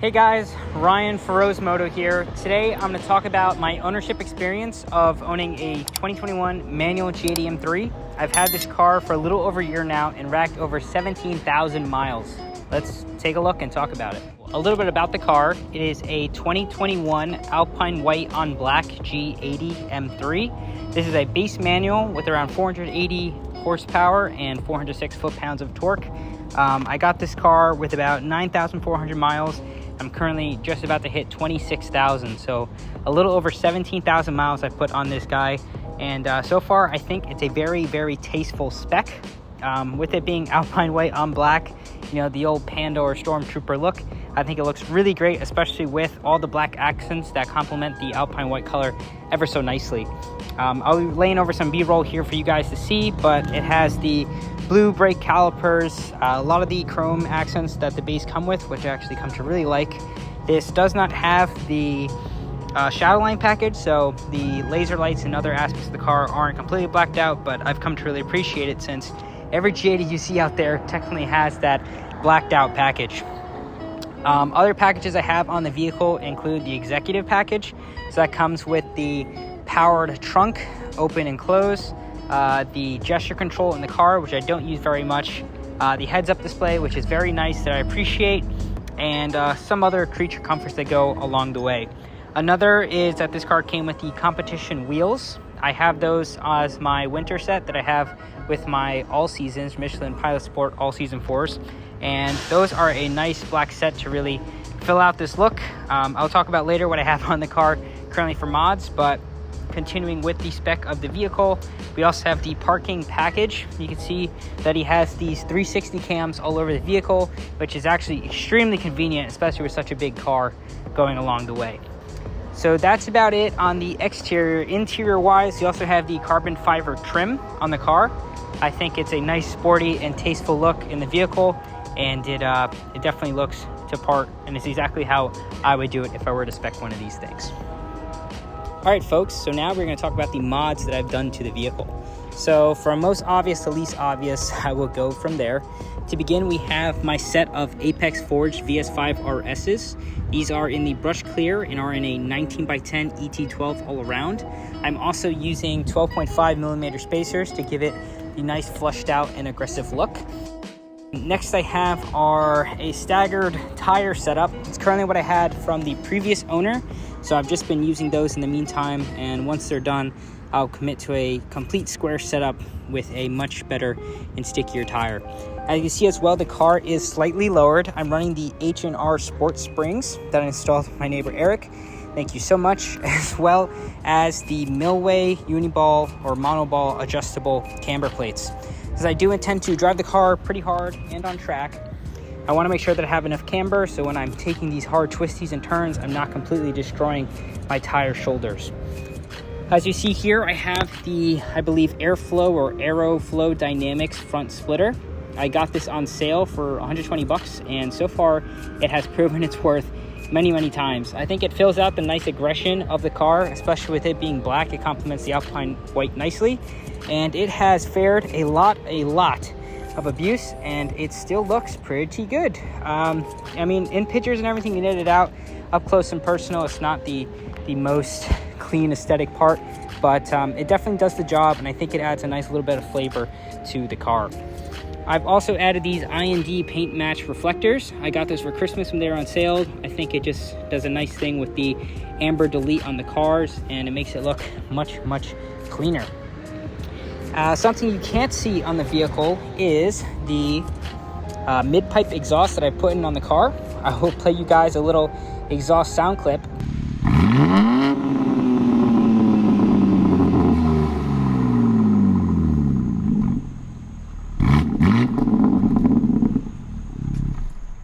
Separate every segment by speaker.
Speaker 1: Hey guys, Ryan Feroz Moto here. Today I'm going to talk about my ownership experience of owning a 2021 manual G80 M3. I've had this car for a little over a year now and racked over 17,000 miles. Let's take a look and talk about it. A little bit about the car. It is a 2021 Alpine White on Black G80 M3. This is a base manual with around 480 horsepower and 406 foot-pounds of torque. I got this car with about 9,400 miles. I'm currently just about to hit 26,000, so a little over 17,000 miles I've put on this guy, and so far I think it's a very, very tasteful spec. With it being Alpine White on black, you know, the old Panda or Stormtrooper look, I think it looks really great, especially with all the black accents that complement the Alpine White color ever so nicely. I'll be laying over some B-roll here for you guys to see, but it has the blue brake calipers, a lot of the chrome accents that the base come with, which I actually come to really like. This does not have the shadow line package, so the laser lights and other aspects of the car aren't completely blacked out, but I've come to really appreciate it since every G80 you see out there technically has that blacked out package. Other packages I have on the vehicle include the executive package, so that comes with the powered trunk, open and close, the gesture control in the car, which I don't use very much, the heads-up display, which is very nice, that I appreciate, and some other creature comforts that go along the way. Another is that this car came with the competition wheels. I have those as my winter set that I have with my all seasons Michelin Pilot Sport all season 4s, and those are a nice black set to really fill out this look. I'll talk about later what I have on the car currently for mods, but continuing with the spec of the vehicle, we also have the parking package. You can see that he has these 360 cams all over the vehicle, which is actually extremely convenient, especially with such a big car going along the way. So that's about it on the exterior. Interior wise, you also have the carbon fiber trim on the car. I think it's a nice sporty and tasteful look in the vehicle, and it definitely looks to part, and it's exactly how I would do it if I were to spec one of these things. All right, folks, so now we're going to talk about the mods that I've done to the vehicle. So from most obvious to least obvious, I will go from there. To begin, we have my set of Apex Forged VS5 RSs. These are in the brush clear and are in a 19x10 ET12 all around. I'm also using 12.5 millimeter spacers to give it the nice flushed out and aggressive look. Next I have are a staggered tire setup. It's currently what I had from the previous owner, so I've just been using those in the meantime, and once they're done, I'll commit to a complete square setup with a much better and stickier tire. As you can see as well, the car is slightly lowered. I'm running the H&R Sport Springs that I installed with my neighbor Eric. Thank you so much, as well as the Millway Uniball or Monoball adjustable camber plates. As I do intend to drive the car pretty hard and on track, I want to make sure that I have enough camber so when I'm taking these hard twisties and turns, I'm not completely destroying my tire shoulders. As you see here, I have the, I believe, Airflow or Aeroflow Dynamics front splitter. I got this on sale for 120 bucks, and so far it has proven its worth many times. I think it fills out the nice aggression of the car, especially with it being black. It complements the Alpine White nicely, and it has fared a lot of abuse, and it still looks pretty good. I mean, in pictures and everything, you knit it out up close and personal. It's not the most clean aesthetic part, but it definitely does the job, and I think it adds a nice little bit of flavor to the car. I've also added these IND paint match reflectors. I got those for Christmas when they were on sale. I think it just does a nice thing with the amber delete on the cars, and it makes it look much cleaner. Something you can't see on the vehicle is the mid-pipe exhaust that I put in on the car. I will play you guys a little exhaust sound clip.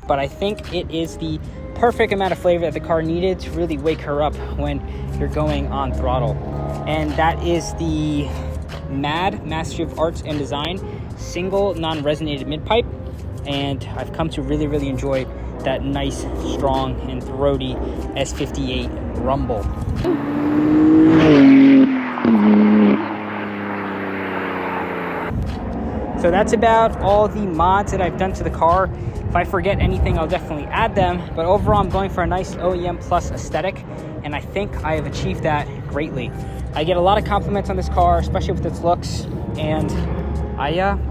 Speaker 1: But I think it is the perfect amount of flavor that the car needed to really wake her up when you're going on throttle. And that is the MAD, Mastery of Arts and Design, single non-resonated mid-pipe. And I've come to really enjoy that nice, strong, and throaty S58 rumble. So that's about all the mods that I've done to the car. If I forget anything, I'll definitely add them. But overall, I'm going for a nice OEM Plus aesthetic, and I think I have achieved that greatly. I get a lot of compliments on this car, especially with its looks, and I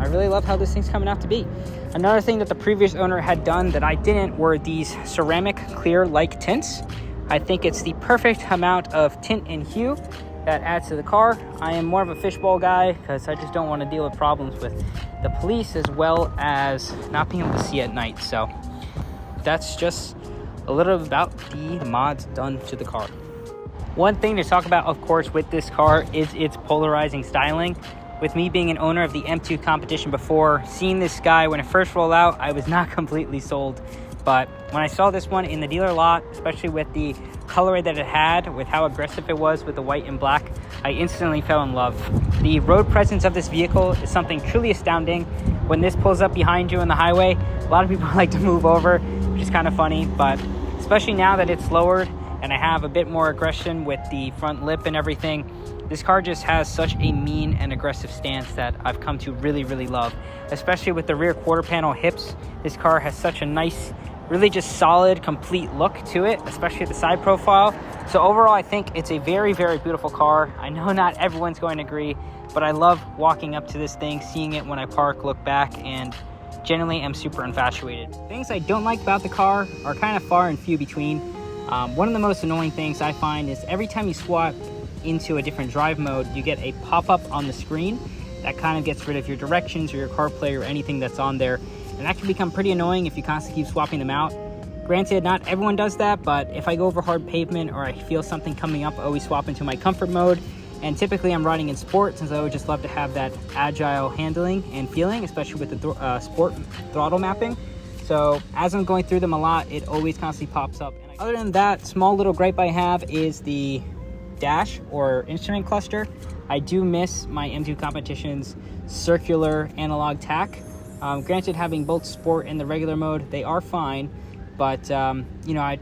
Speaker 1: really love how this thing's coming out to be. Another thing that the previous owner had done that I didn't were these ceramic clear-like tints. I think it's the perfect amount of tint and hue that adds to the car. I am more of a fishbowl guy because I just don't want to deal with problems with the police, as well as not being able to see at night. So that's just a little about the mods done to the car. One thing to talk about, of course, with this car is its polarizing styling. With me being an owner of the M2 competition before, seeing this guy when it first rolled out, I was not completely sold. But when I saw this one in the dealer lot, especially with the colorway that it had, with how aggressive it was with the white and black, I instantly fell in love. The road presence of this vehicle is something truly astounding. When this pulls up behind you on the highway, a lot of people like to move over, which is kind of funny, but especially now that it's lowered and I have a bit more aggression with the front lip and everything, this car just has such a mean and aggressive stance that I've come to really, really love. Especially with the rear quarter panel hips, this car has such a nice, really just solid, complete look to it, especially the side profile. So overall, I think it's a very, very beautiful car. I know not everyone's going to agree, but I love walking up to this thing, seeing it when I park, look back, and generally am super infatuated. Things I don't like about the car are kind of far and few between. One of the most annoying things I find is every time you swap into a different drive mode, you get a pop-up on the screen that kind of gets rid of your directions or your CarPlay or anything that's on there. And that can become pretty annoying if you constantly keep swapping them out. Granted, not everyone does that, but if I go over hard pavement or I feel something coming up, I always swap into my comfort mode. And typically I'm riding in sport, since I would just love to have that agile handling and feeling, especially with the sport throttle mapping. So as I'm going through them a lot, it always constantly pops up. And other than that, small little gripe I have is the dash or instrument cluster. I do miss my M2 competition's circular analog tack. Granted, having both sport and the regular mode, they are fine, but you know,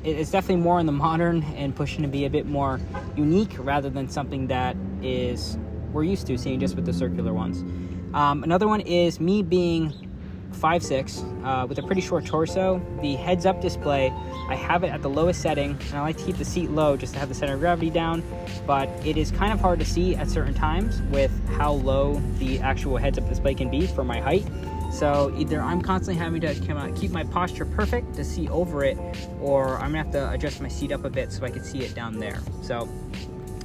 Speaker 1: it's definitely more in the modern and pushing to be a bit more unique rather than something that we're used to seeing just with the circular ones. Another one is me being 5'6", with a pretty short torso. The heads-up display, I have it at the lowest setting, and I like to keep the seat low just to have the center of gravity down, but it is kind of hard to see at certain times with how low the actual heads-up display can be for my height. So either I'm constantly having to keep my posture perfect to see over it, or I'm gonna have to adjust my seat up a bit so I can see it down there. So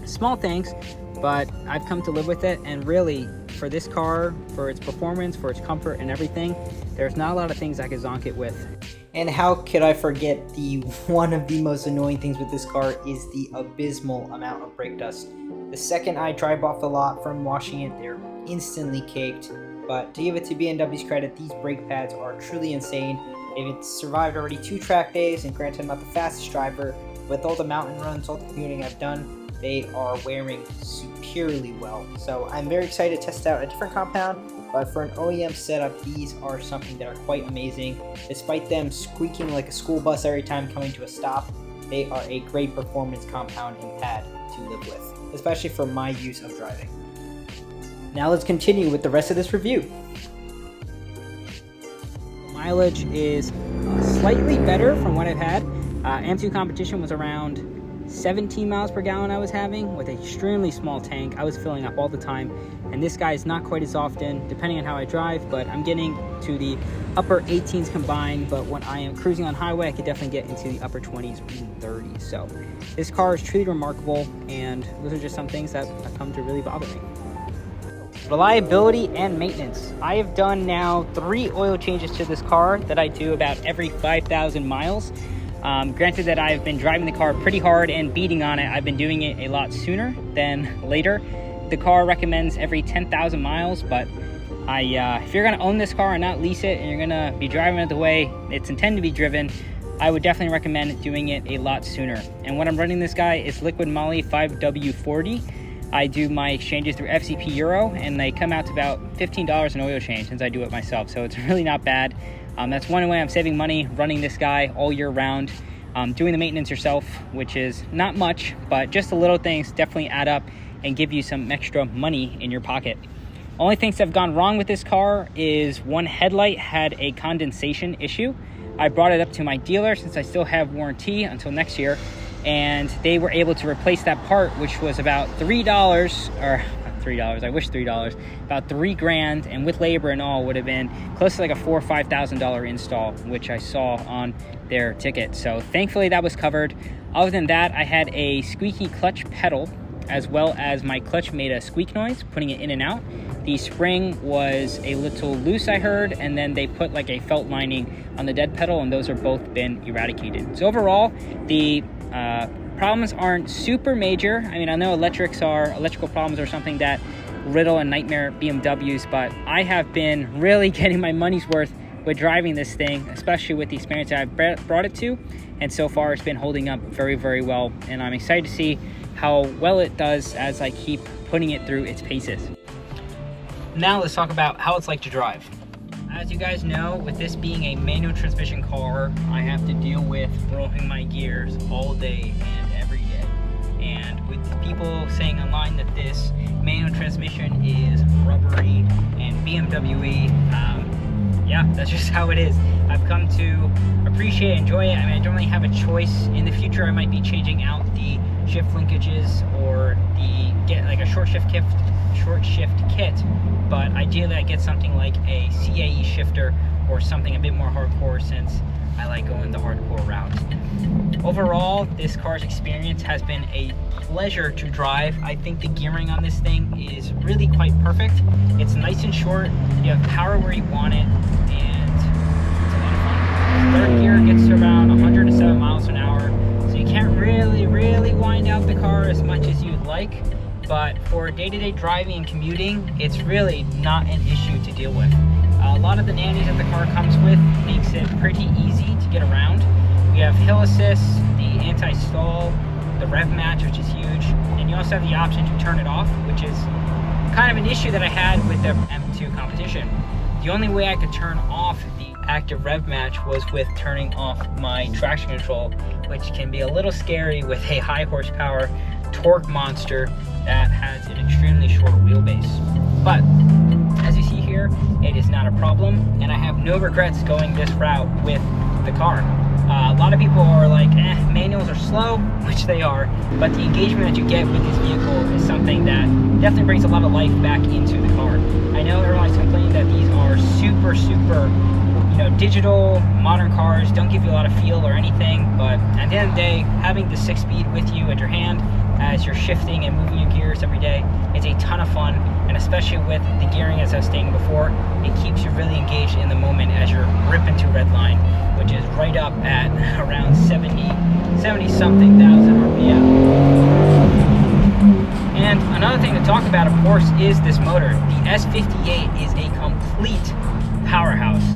Speaker 1: small things, but I've come to live with it, and really for this car, for its performance, for its comfort and everything, there's not a lot of things I could zonk it with. And how could I forget one of the most annoying things with this car is the abysmal amount of brake dust. The second I drive off the lot from washing it, they're instantly caked. But to give it to B&W's credit, these brake pads are truly insane. They've survived already 2 track days, and granted I'm not the fastest driver, with all the mountain runs, all the commuting I've done, they are wearing superiorly well. So I'm very excited to test out a different compound, but for an OEM setup, these are something that are quite amazing. Despite them squeaking like a school bus every time coming to a stop, they are a great performance compound and pad to live with, especially for my use of driving. Now let's continue with the rest of this review. Mileage is slightly better from what I've had. M2 competition was around 17 miles per gallon I was having with an extremely small tank. I was filling up all the time, and this guy is not quite as often depending on how I drive, but I'm getting to the upper 18s combined. But when I am cruising on highway, I could definitely get into the upper 20s or even 30s. So this car is truly remarkable, and those are just some things that have come to really bother me. Reliability and maintenance. I have done now 3 oil changes to this car that I do about every 5,000 miles. Granted that I've been driving the car pretty hard and beating on it, I've been doing it a lot sooner than later. The car recommends every 10,000 miles, but if you're gonna own this car and not lease it, and you're gonna be driving it the way it's intended to be driven, I would definitely recommend doing it a lot sooner. And when I'm running this guy, it's Liquid Moly 5W40. I do my exchanges through FCP Euro, and they come out to about $15 an oil change since I do it myself, so it's really not bad. That's one way I'm saving money running this guy all year round. Doing the maintenance yourself, which is not much, but just the little things definitely add up and give you some extra money in your pocket. Only things that have gone wrong with this car is one headlight had a condensation issue. I brought it up to my dealer since I still have warranty until next year, and they were able to replace that part, which was about $3, or not $3, I wish $3, about $3,000, and with labor and all would have been close to like a $4,000 or $5,000 install, which I saw on their ticket. So thankfully that was covered. Other than that, I had a squeaky clutch pedal, as well as my clutch made a squeak noise, putting it in and out. The spring was a little loose, I heard, and then they put like a felt lining on the dead pedal, and those are both been eradicated. So overall, the problems aren't super major. I mean, I know electrical problems are something that riddle and nightmare BMWs, but I have been really getting my money's worth with driving this thing, especially with the experience that I've brought it to, and so far it's been holding up very, very well, and I'm excited to see how well it does as I keep putting it through its paces. Now let's talk about how it's like to drive. As you guys know, with this being a manual transmission car, I have to deal with throwing my gears all day and every day. And with people saying online that this manual transmission is rubbery and BMW-y, yeah, that's just how it is. I've come to appreciate and enjoy it. I mean, I don't really have a choice. In the future, I might be changing out the shift linkages or get like a short shift kit, but ideally I get something like a CAE shifter or something a bit more hardcore, since I like going the hardcore route. Overall, this car's experience has been a pleasure to drive. I think the gearing on this thing is really quite perfect. It's nice and short, you have power where you want it, and it's a lot of fun. Third gear gets to around 107 miles an hour, so you can't really wind out the car as much as you'd like, but for day-to-day driving and commuting, it's really not an issue to deal with. A lot of the nannies that the car comes with makes it pretty easy to get around. We have hill assist, the anti-stall, the rev match, which is huge, and you also have the option to turn it off, which is kind of an issue that I had with the M2 competition. The only way I could turn off the active rev match was with turning off my traction control, which can be a little scary with a high horsepower torque monster that has an extremely short wheelbase. But as you see here, it is not a problem, and I have no regrets going this route with the car. A lot of people are like, manuals are slow, which they are, but the engagement that you get with this vehicle is something that definitely brings a lot of life back into the car. I know everyone's complaining that these are super, digital, modern cars, don't give you a lot of feel or anything, but at the end of the day, having the 6-speed with you at your hand as you're shifting and moving your gears every day, it's a ton of fun, and especially with the gearing, as I was stating before, it keeps you really engaged in the moment as you're ripping to red line, which is right up at around 70-something thousand RPM. And another thing to talk about, of course, is this motor. The S58 is a complete powerhouse.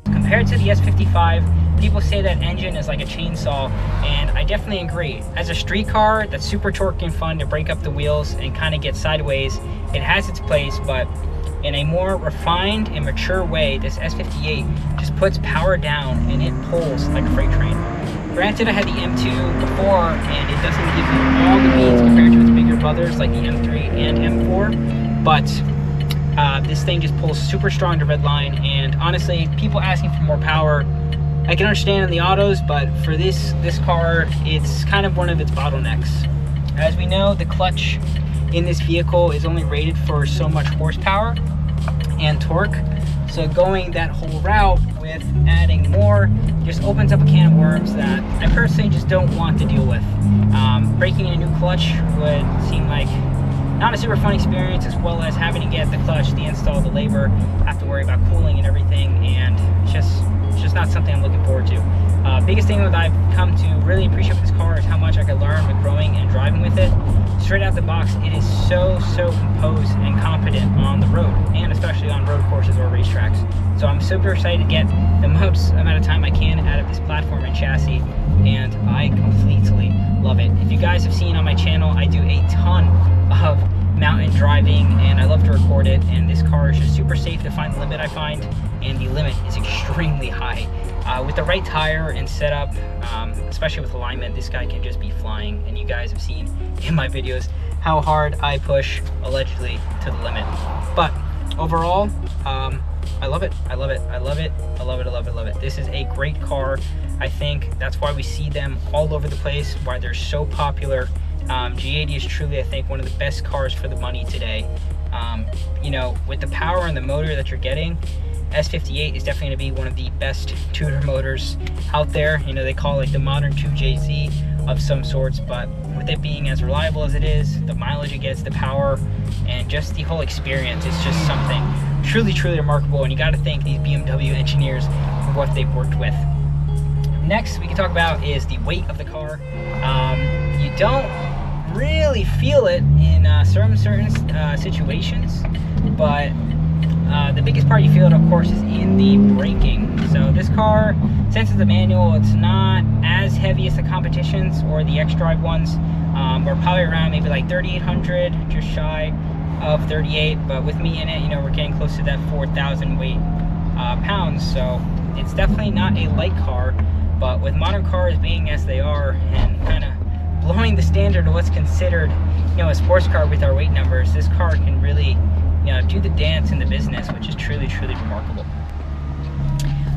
Speaker 1: Compared to the S55, people say that engine is like a chainsaw, and I definitely agree. As a street car that's super torquey and fun to break up the wheels and kind of get sideways, it has its place, but in a more refined and mature way, this S58 just puts power down and it pulls like a freight train. Granted, I had the M2 before, and it doesn't give you all the beats compared to its bigger brothers like the M3 and M4, but this thing just pulls super strong to red line, and honestly, people asking for more power, I can understand in the autos, but for this car, it's kind of one of its bottlenecks. As we know, the clutch in this vehicle is only rated for so much horsepower and torque, so going that whole route with adding more just opens up a can of worms that I personally just don't want to deal with. Breaking in a new clutch would seem like not a super fun experience, as well as having to get the clutch, the install, the labor, have to worry about cooling and everything, and it's just not something I'm looking forward to. Biggest thing that I've come to really appreciate with this car is how much I could learn with growing and driving with it. Straight out the box, it is so composed and competent on the road, and especially on road courses or racetracks. So I'm super excited to get the most amount of time I can out of this platform and chassis, and I completely love it. If you guys have seen on my channel, I do a ton of mountain driving, and I love to record it. And this car is just super safe to find the limit, I find, and the limit is extremely high. With the right tire and setup, especially with alignment, this guy can just be flying. And you guys have seen in my videos how hard I push, allegedly, to the limit. But overall, I love it. I love it. I love it. I love it. I love it. I love it. This is a great car. I think that's why we see them all over the place, why they're so popular. G80 is truly, I think, one of the best cars for the money today. You know, with the power and the motor that you're getting, S58 is definitely going to be one of the best tuner motors out there. You know, they call it like the modern 2JZ of some sorts, but with it being as reliable as it is, the mileage it gets, the power, and just the whole experience, it's just something truly, truly remarkable. And you got to thank these BMW engineers for what they've worked with. Next, we can talk about is the weight of the car. You don't really feel it in certain situations, but the biggest part you feel it, of course, is in the braking. So this car, since it's a manual, it's not as heavy as the competitions or the X-Drive ones. We're probably around maybe like 3,800, just shy of 38, but with me in it, you know, we're getting close to that 4,000 weight pounds. So it's definitely not a light car, but with modern cars being as they are and kind of blowing the standard of what's considered, you know, a sports car with our weight numbers, this car can really, you know, do the dance in the business, which is truly, truly remarkable.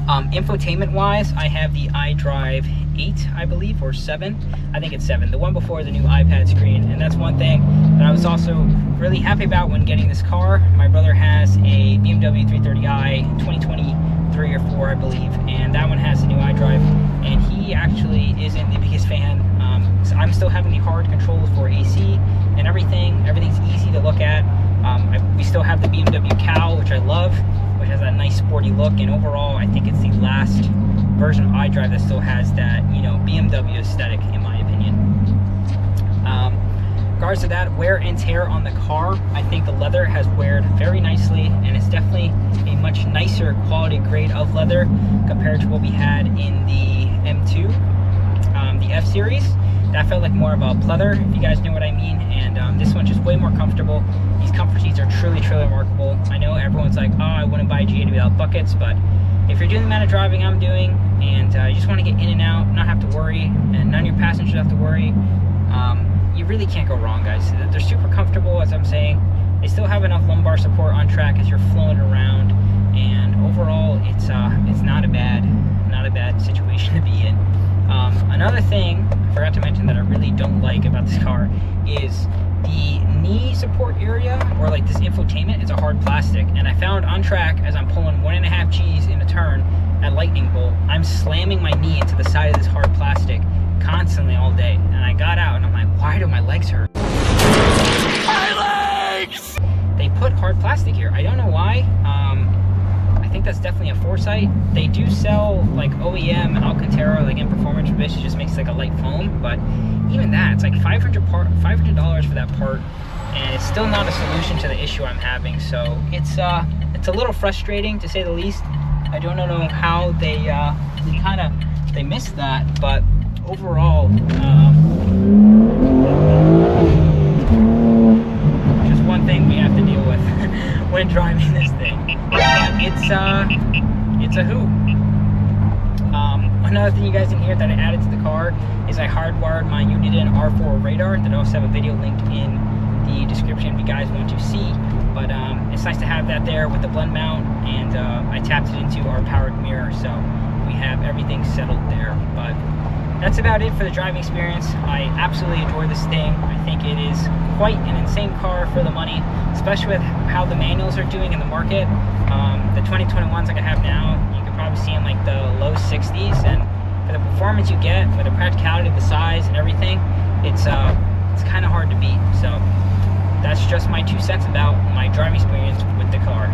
Speaker 1: Infotainment wise, I have the iDrive 8, I believe, or 7. I think it's 7, the one before the new iPad screen. And that's one thing that I was also really happy about when getting this car. My brother has a BMW 330i 2023 or 4, I believe, and that one has the new iDrive, and he actually isn't the biggest fan. So I'm still having the hard controls for AC and everything's easy to look at. We still have the BMW cowl, which I love, which has that nice sporty look, and overall I think it's the last version of iDrive that still has that, you know, BMW aesthetic, in my opinion. Regards to that wear and tear on the car, I think the leather has weared very nicely, and it's definitely a much nicer quality grade of leather compared to what we had in the M2, the F series. That felt like more of a pleather, if you guys know what I mean, and this one's just way more comfortable. These comfort seats are truly, truly remarkable. I know everyone's like, oh, I wouldn't buy a G80 without buckets, but if you're doing the amount of driving I'm doing, and you just want to get in and out, not have to worry, and none of your passengers have to worry, you really can't go wrong, guys. They're super comfortable, as I'm saying. They still have enough lumbar support on track as you're flowing around, and overall, it's not a bad situation to be in. Another thing I forgot to mention that I really don't like about this car is the knee support area, or like this infotainment. It's a hard plastic, and I found on track as I'm pulling 1.5 G's in a turn at Lightning Bolt, I'm slamming my knee into the side of this hard plastic constantly all day. And I got out and I'm like, why do my legs hurt? My legs! They put hard plastic here. I don't know why. I think that's definitely a foresight. They do sell like OEM and Alcantara, like in performance, which just makes like a light foam, but even that, it's like $500 for that part, and it's still not a solution to the issue I'm having. So it's a little frustrating, to say the least. I don't know how they missed that, but overall, just one thing we have to deal with when driving this thing. But it's a hoot. Another thing you guys didn't hear that I added to the car is I hardwired my Uniden R4 Radar, that I also have a video linked in the description if you guys want to see. But it's nice to have that there with the blend mount, and I tapped it into our powered mirror, so we have everything settled there. But that's about it for the driving experience. I absolutely adore this thing. I think it is quite an insane car for the money, especially with how the manuals are doing in the market. The 2021s like I have now, you can probably see in like the low 60s, and for the performance you get, with the practicality of the size and everything, it's kind of hard to beat. So that's just my 2 cents about my driving experience with the car.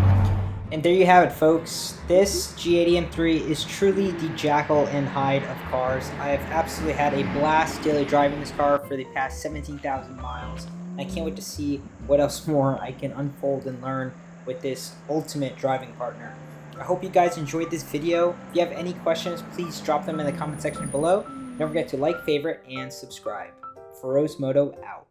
Speaker 1: And there you have it, folks. This G80 M3 is truly the Jekyll and Hyde of cars. I have absolutely had a blast daily driving this car for the past 17,000 miles. I can't wait to see what else more I can unfold and learn with this ultimate driving partner. I hope you guys enjoyed this video. If you have any questions, please drop them in the comment section below. Don't forget to like, favorite, and subscribe. Feroz Moto out.